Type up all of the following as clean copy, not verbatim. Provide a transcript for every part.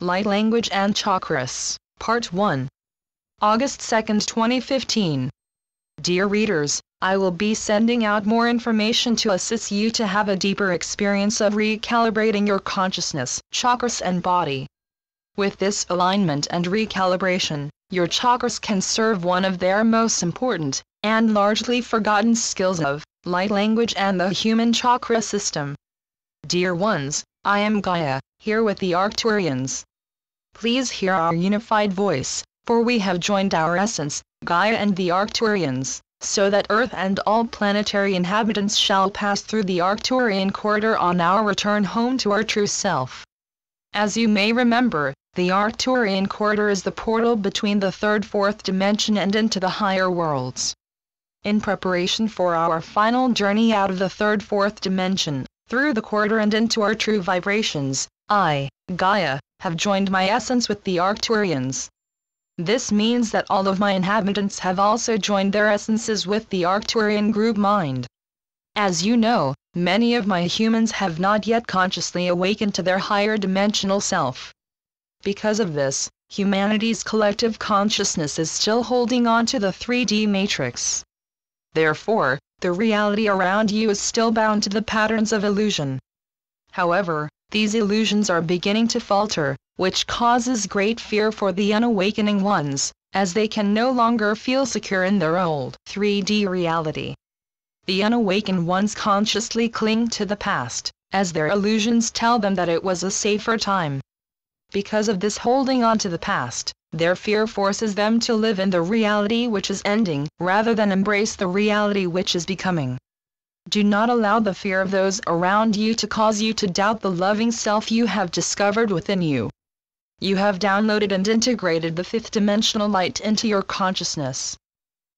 Light Language and Chakras, Part 1. August 2, 2015. Dear readers, I will be sending out more information to assist you to have a deeper experience of recalibrating your consciousness, chakras and body. With this alignment and recalibration, your chakras can serve one of their most important, and largely forgotten skills of, light language and the human chakra system. Dear ones, I am Gaia, here with the Arcturians. Please hear our unified voice, for we have joined our essence, Gaia and the Arcturians, so that Earth and all planetary inhabitants shall pass through the Arcturian corridor on our return home to our true self. As you may remember, the Arcturian corridor is the portal between the third, fourth dimension and into the higher worlds. In preparation for our final journey out of the third, fourth dimension, through the corridor and into our true vibrations, I, Gaia, have joined my essence with the Arcturians. This means that all of my inhabitants have also joined their essences with the Arcturian group mind. As you know, many of my humans have not yet consciously awakened to their higher dimensional self. Because of this, humanity's collective consciousness is still holding on to the 3D matrix. Therefore, the reality around you is still bound to the patterns of illusion. However, these illusions are beginning to falter, which causes great fear for the unawakening ones, as they can no longer feel secure in their old 3D reality. The unawakened ones consciously cling to the past, as their illusions tell them that it was a safer time. Because of this holding on to the past, their fear forces them to live in the reality which is ending, rather than embrace the reality which is becoming. Do not allow the fear of those around you to cause you to doubt the loving self you have discovered within you. You have downloaded and integrated the fifth dimensional light into your consciousness.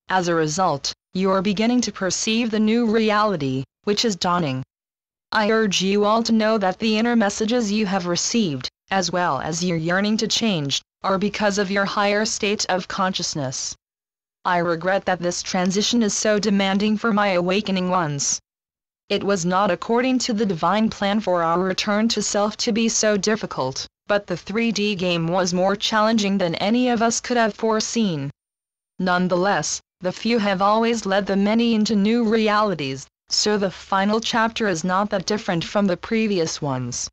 As a result, you are beginning to perceive the new reality, which is dawning. I urge you all to know that the inner messages you have received, as well as your yearning to change, are because of your higher state of consciousness. I regret that this transition is so demanding for my awakening ones. It was not according to the divine plan for our return to self to be so difficult, but the 3D game was more challenging than any of us could have foreseen. Nonetheless, the few have always led the many into new realities, so the final chapter is not that different from the previous ones.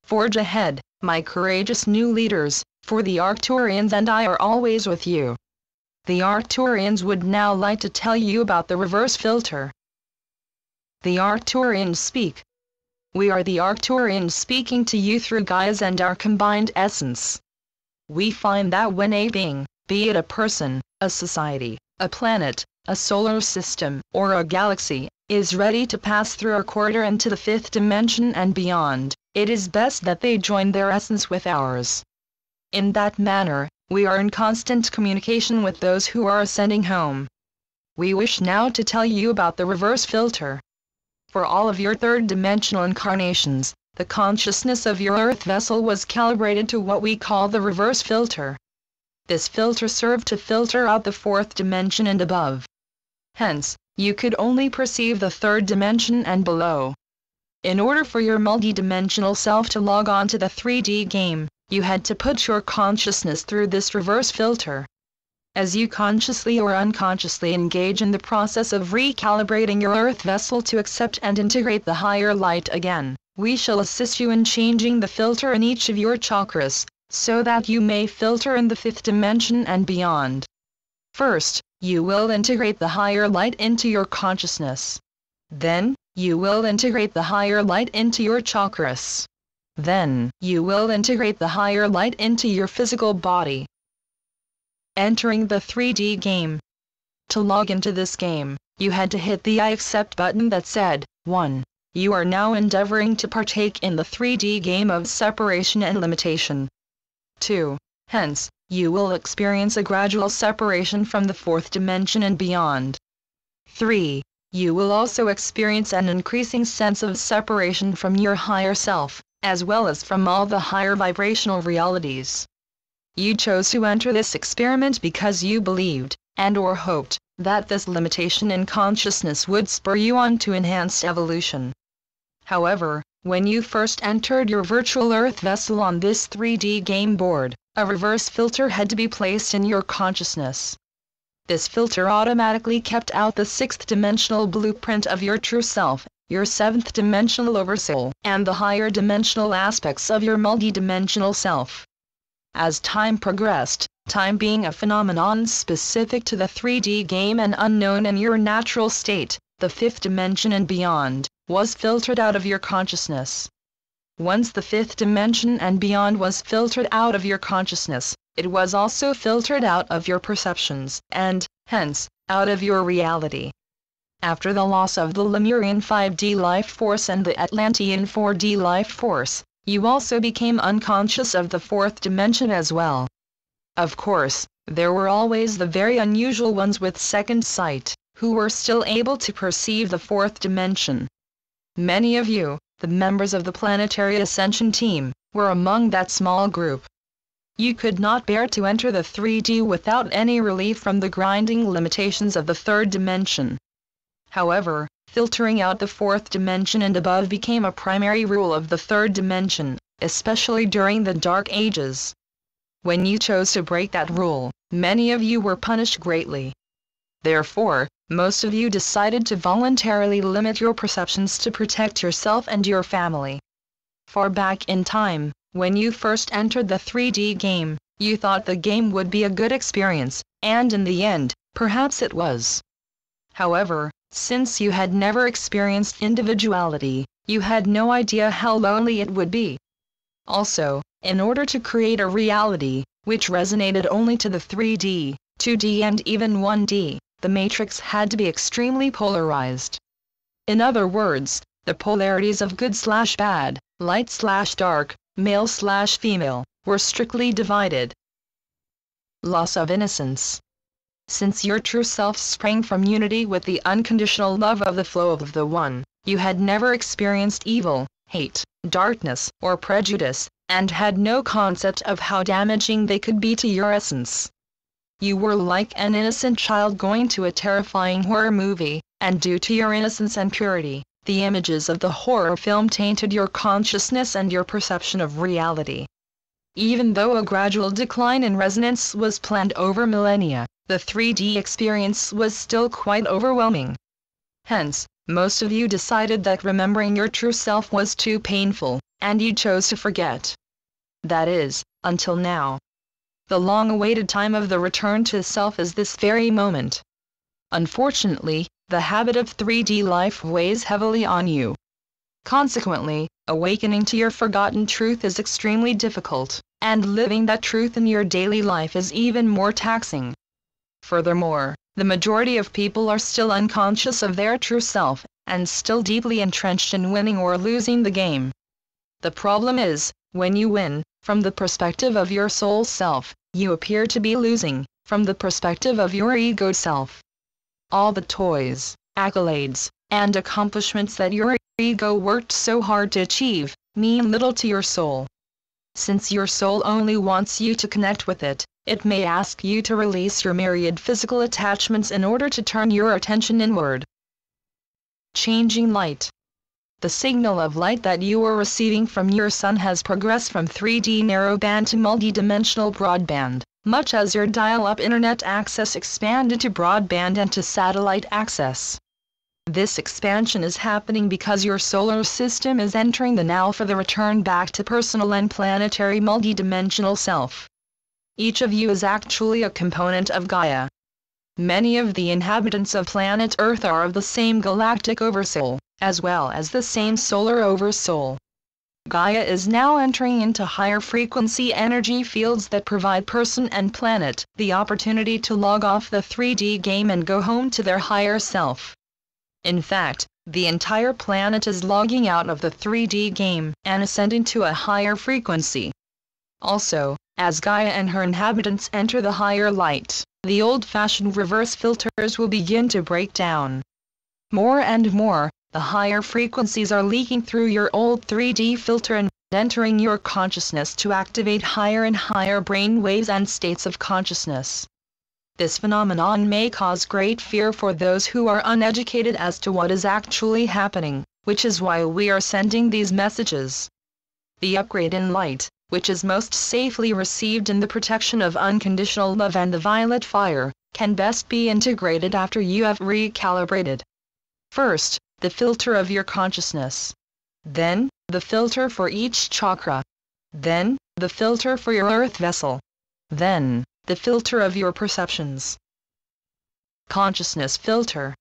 Forge ahead, my courageous new leaders, for the Arcturians and I are always with you. The Arcturians would now like to tell you about the reverse filter. The Arcturians speak. We are the Arcturians speaking to you through Gaia's and our combined essence. We find that when a being, be it a person, a society, a planet, a solar system, or a galaxy, is ready to pass through our corridor into the fifth dimension and beyond, it is best that they join their essence with ours. In that manner, we are in constant communication with those who are ascending home. We wish now to tell you about the reverse filter. For all of your third-dimensional incarnations, the consciousness of your Earth vessel was calibrated to what we call the reverse filter. This filter served to filter out the fourth dimension and above. Hence, you could only perceive the third dimension and below. In order for your multidimensional self to log on to the 3D game, you had to put your consciousness through this reverse filter. As you consciously or unconsciously engage in the process of recalibrating your Earth vessel to accept and integrate the higher light again, we shall assist you in changing the filter in each of your chakras, so that you may filter in the fifth dimension and beyond. First, you will integrate the higher light into your consciousness. Then, you will integrate the higher light into your chakras. Then, you will integrate the higher light into your physical body. Entering the 3D game. To log into this game, you had to hit the I accept button that said, 1. You are now endeavoring to partake in the 3D game of separation and limitation. 2. Hence, you will experience a gradual separation from the fourth dimension and beyond. 3. You will also experience an increasing sense of separation from your higher self, as well as from all the higher vibrational realities. You chose to enter this experiment because you believed, and/or hoped, that this limitation in consciousness would spur you on to enhanced evolution. However, when you first entered your virtual Earth vessel on this 3D game board, a reverse filter had to be placed in your consciousness. This filter automatically kept out the 6th dimensional blueprint of your true self, your 7th dimensional oversoul, and the higher dimensional aspects of your multidimensional self. As time progressed, time being a phenomenon specific to the 3D game and unknown in your natural state, the 5th dimension and beyond, was filtered out of your consciousness. Once the 5th dimension and beyond was filtered out of your consciousness, it was also filtered out of your perceptions, and, hence, out of your reality. After the loss of the Lemurian 5D life force and the Atlantean 4D life force, you also became unconscious of the 4th dimension as well. Of course, there were always the very unusual ones with second sight, who were still able to perceive the 4th dimension. Many of you, the members of the Planetary Ascension team, were among that small group. You could not bear to enter the 3D without any relief from the grinding limitations of the 3rd dimension. However, filtering out the 4th dimension and above became a primary rule of the 3rd dimension, especially during the Dark Ages. When you chose to break that rule, many of you were punished greatly. Therefore, most of you decided to voluntarily limit your perceptions to protect yourself and your family. Far back in time, when you first entered the 3D game, you thought the game would be a good experience, and in the end, perhaps it was. However, since you had never experienced individuality, you had no idea how lonely it would be. Also, in order to create a reality, which resonated only to the 3D, 2D and even 1D, the matrix had to be extremely polarized. In other words, the polarities of good/bad, light/dark, male/female, were strictly divided. Loss of innocence. Since your true self sprang from unity with the unconditional love of the flow of the One, you had never experienced evil, hate, darkness, or prejudice, and had no concept of how damaging they could be to your essence. You were like an innocent child going to a terrifying horror movie, and due to your innocence and purity, the images of the horror film tainted your consciousness and your perception of reality. Even though a gradual decline in resonance was planned over millennia, the 3D experience was still quite overwhelming. Hence, most of you decided that remembering your true self was too painful, and you chose to forget. That is, until now. The long-awaited time of the return to self is this very moment. Unfortunately, the habit of 3D life weighs heavily on you. Consequently, awakening to your forgotten truth is extremely difficult, and living that truth in your daily life is even more taxing. Furthermore, the majority of people are still unconscious of their true self, and still deeply entrenched in winning or losing the game. The problem is, when you win, from the perspective of your soul self, you appear to be losing, from the perspective of your ego self. All the toys, accolades, and accomplishments that your ego worked so hard to achieve, mean little to your soul. Since your soul only wants you to connect with it, it may ask you to release your myriad physical attachments in order to turn your attention inward. Changing light. The signal of light that you are receiving from your sun has progressed from 3D narrowband to multidimensional broadband, much as your dial-up internet access expanded to broadband and to satellite access. This expansion is happening because your solar system is entering the now for the return back to personal and planetary multidimensional self. Each of you is actually a component of Gaia. Many of the inhabitants of planet Earth are of the same galactic oversoul, as well as the same solar oversoul. Gaia is now entering into higher frequency energy fields that provide person and planet the opportunity to log off the 3D game and go home to their higher self. In fact, the entire planet is logging out of the 3D game and ascending to a higher frequency. Also, as Gaia and her inhabitants enter the higher light, the old-fashioned reverse filters will begin to break down. More and more, the higher frequencies are leaking through your old 3D filter and entering your consciousness to activate higher and higher brain waves and states of consciousness. This phenomenon may cause great fear for those who are uneducated as to what is actually happening, which is why we are sending these messages. The upgrade in light, which is most safely received in the protection of unconditional love and the violet fire, can best be integrated after you have recalibrated. First, the filter of your consciousness. Then, the filter for each chakra. Then, the filter for your earth vessel. Then, the filter of your perceptions. Consciousness filter.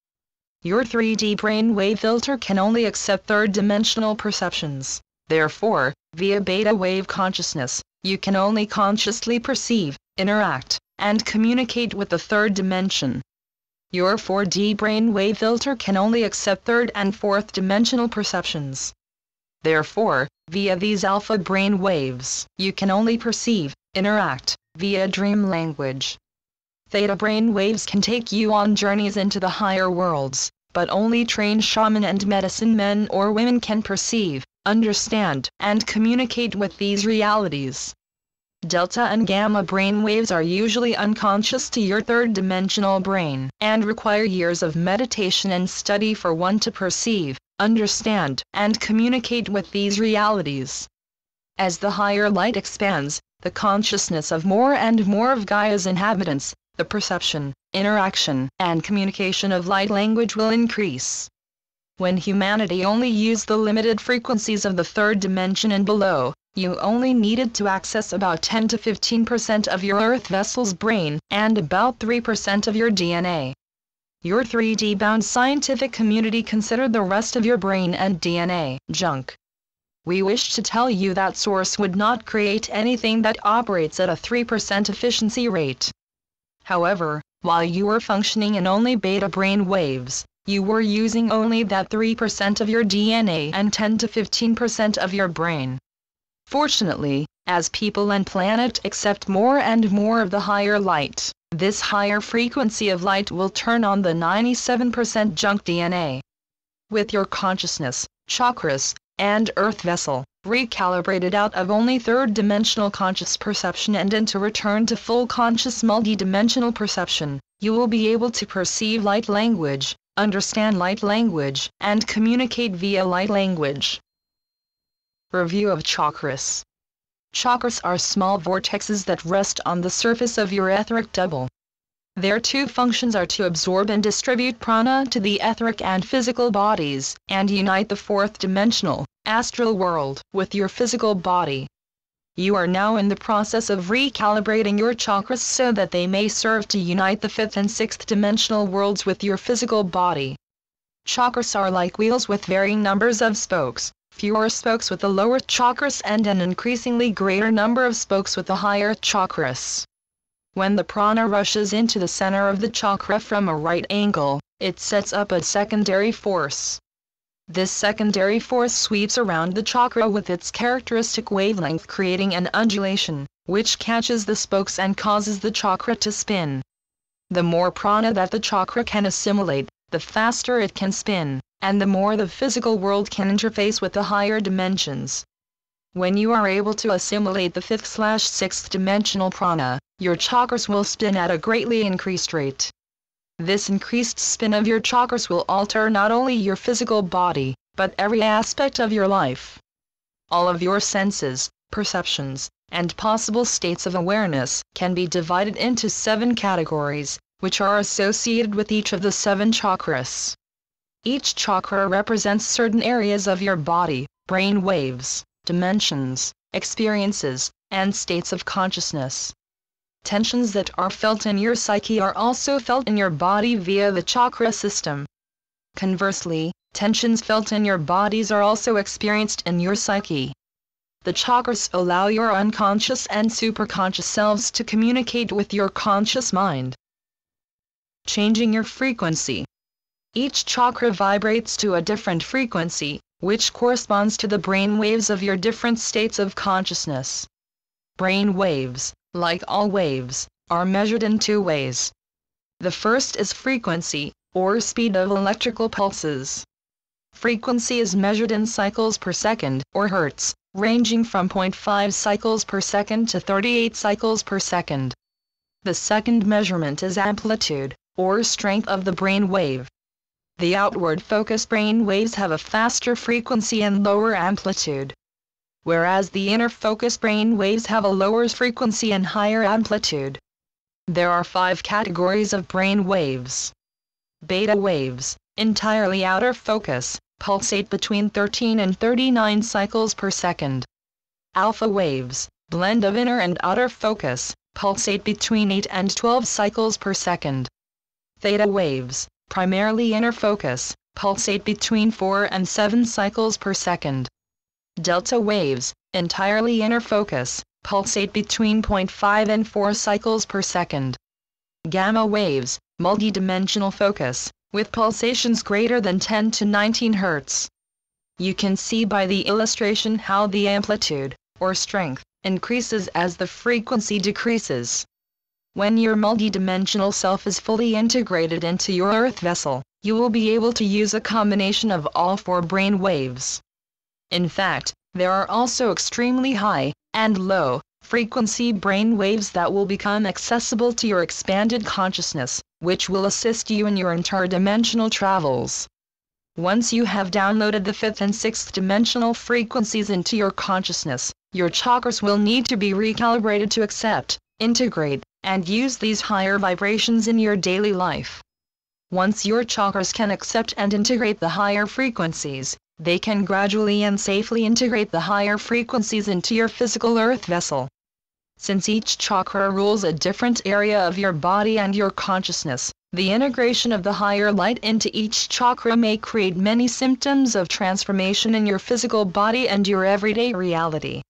Your 3D brainwave filter can only accept third-dimensional perceptions. Therefore, via beta wave consciousness, you can only consciously perceive, interact, and communicate with the third dimension. Your 4D brainwave filter can only accept third and fourth dimensional perceptions. Therefore, via these alpha brain waves, you can only perceive, interact, via dream language. Theta brain waves can take you on journeys into the higher worlds, but only trained shaman and medicine men or women can perceive, understand, and communicate with these realities. Delta and gamma brain waves are usually unconscious to your third-dimensional brain, and require years of meditation and study for one to perceive, understand, and communicate with these realities. As the higher light expands, the consciousness of more and more of Gaia's inhabitants, the perception, interaction, and communication of light language will increase. When humanity only used the limited frequencies of the third dimension and below, you only needed to access about 10 to 15% of your earth vessel's brain, and about 3% of your DNA. Your 3D-bound scientific community considered the rest of your brain and DNA junk. We wish to tell you that Source would not create anything that operates at a 3% efficiency rate. However, while you were functioning in only beta brain waves, you were using only that 3% of your DNA and 10 to 15% of your brain. Fortunately, as people and planet accept more and more of the higher light, this higher frequency of light will turn on the 97% junk DNA. With your consciousness, chakras, and earth vessel recalibrated out of only third-dimensional conscious perception and into return to full conscious multi-dimensional perception, you will be able to perceive light language, understand light language, and communicate via light language. Review of chakras. Chakras are small vortexes that rest on the surface of your etheric double. Their two functions are to absorb and distribute prana to the etheric and physical bodies, and unite the fourth-dimensional, astral world with your physical body. You are now in the process of recalibrating your chakras so that they may serve to unite the fifth and sixth dimensional worlds with your physical body. Chakras are like wheels with varying numbers of spokes, fewer spokes with the lower chakras and an increasingly greater number of spokes with the higher chakras. When the prana rushes into the center of the chakra from a right angle, it sets up a secondary force. This secondary force sweeps around the chakra with its characteristic wavelength, creating an undulation, which catches the spokes and causes the chakra to spin. The more prana that the chakra can assimilate, the faster it can spin, and the more the physical world can interface with the higher dimensions. When you are able to assimilate the 5th/6th dimensional prana, your chakras will spin at a greatly increased rate. This increased spin of your chakras will alter not only your physical body, but every aspect of your life. All of your senses, perceptions, and possible states of awareness can be divided into 7 categories, which are associated with each of the 7 chakras. Each chakra represents certain areas of your body, brain waves, dimensions, experiences, and states of consciousness. Tensions that are felt in your psyche are also felt in your body via the chakra system. Conversely, tensions felt in your bodies are also experienced in your psyche. The chakras allow your unconscious and superconscious selves to communicate with your conscious mind. Changing your frequency. Each chakra vibrates to a different frequency, which corresponds to the brain waves of your different states of consciousness. Brain waves, like all waves, are measured in 2 ways. The first is frequency, or speed of electrical pulses. Frequency is measured in cycles per second, or hertz, ranging from 0.5 cycles per second to 38 cycles per second. The second measurement is amplitude, or strength of the brain wave. The outward focused brain waves have a faster frequency and lower amplitude, whereas the inner focused brain waves have a lower frequency and higher amplitude. There are 5 categories of brain waves. Beta waves, entirely outer focus, pulsate between 13 and 39 cycles per second. Alpha waves, blend of inner and outer focus, pulsate between 8 and 12 cycles per second. Theta waves, primarily inner focus, pulsate between 4 and 7 cycles per second. Delta waves, entirely inner focus, pulsate between 0.5 and 4 cycles per second. Gamma waves, multidimensional focus, with pulsations greater than 10 to 19 Hz. You can see by the illustration how the amplitude, or strength, increases as the frequency decreases. When your multidimensional self is fully integrated into your earth vessel, you will be able to use a combination of all 4 brain waves. In fact, there are also extremely high and low frequency brain waves that will become accessible to your expanded consciousness, which will assist you in your interdimensional travels. Once you have downloaded the 5th and 6th dimensional frequencies into your consciousness, your chakras will need to be recalibrated to accept, integrate, and use these higher vibrations in your daily life. Once your chakras can accept and integrate the higher frequencies, they can gradually and safely integrate the higher frequencies into your physical earth vessel. Since each chakra rules a different area of your body and your consciousness, the integration of the higher light into each chakra may create many symptoms of transformation in your physical body and your everyday reality.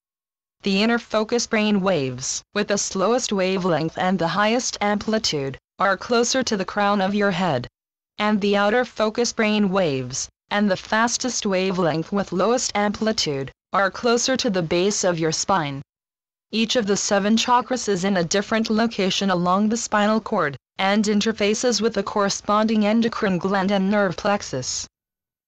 The inner focus brain waves, with the slowest wavelength and the highest amplitude, are closer to the crown of your head. And the outer focus brain waves, and the fastest wavelength with lowest amplitude, are closer to the base of your spine. Each of the 7 chakras is in a different location along the spinal cord, and interfaces with the corresponding endocrine gland and nerve plexus.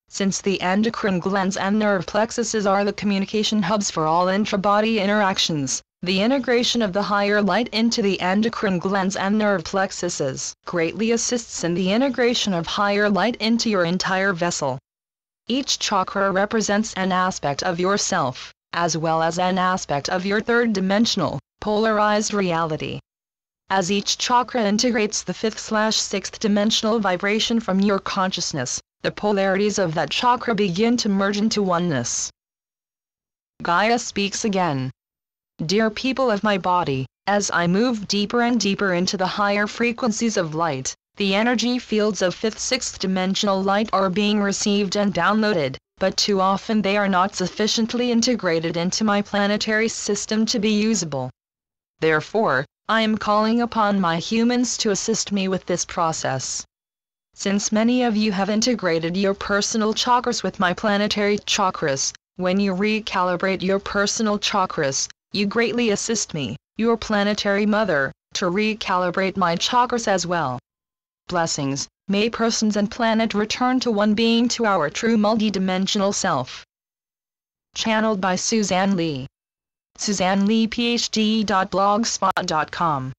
Since the endocrine glands and nerve plexuses are the communication hubs for all intra-body interactions, the integration of the higher light into the endocrine glands and nerve plexuses greatly assists in the integration of higher light into your entire vessel. Each chakra represents an aspect of yourself, as well as an aspect of your third-dimensional, polarized reality. As each chakra integrates the 5th/6th dimensional vibration from your consciousness, the polarities of that chakra begin to merge into oneness. Gaia speaks again. Dear people of my body, as I move deeper and deeper into the higher frequencies of light, the energy fields of 5th/6th dimensional light are being received and downloaded, but too often they are not sufficiently integrated into my planetary system to be usable. Therefore, I am calling upon my humans to assist me with this process. Since many of you have integrated your personal chakras with my planetary chakras, when you recalibrate your personal chakras, you greatly assist me, your planetary mother, to recalibrate my chakras as well. Blessings, may persons and planet return to one being, to our true multidimensional self. Channeled by Suzanne Lee. SuzanneLeePhD.blogspot.com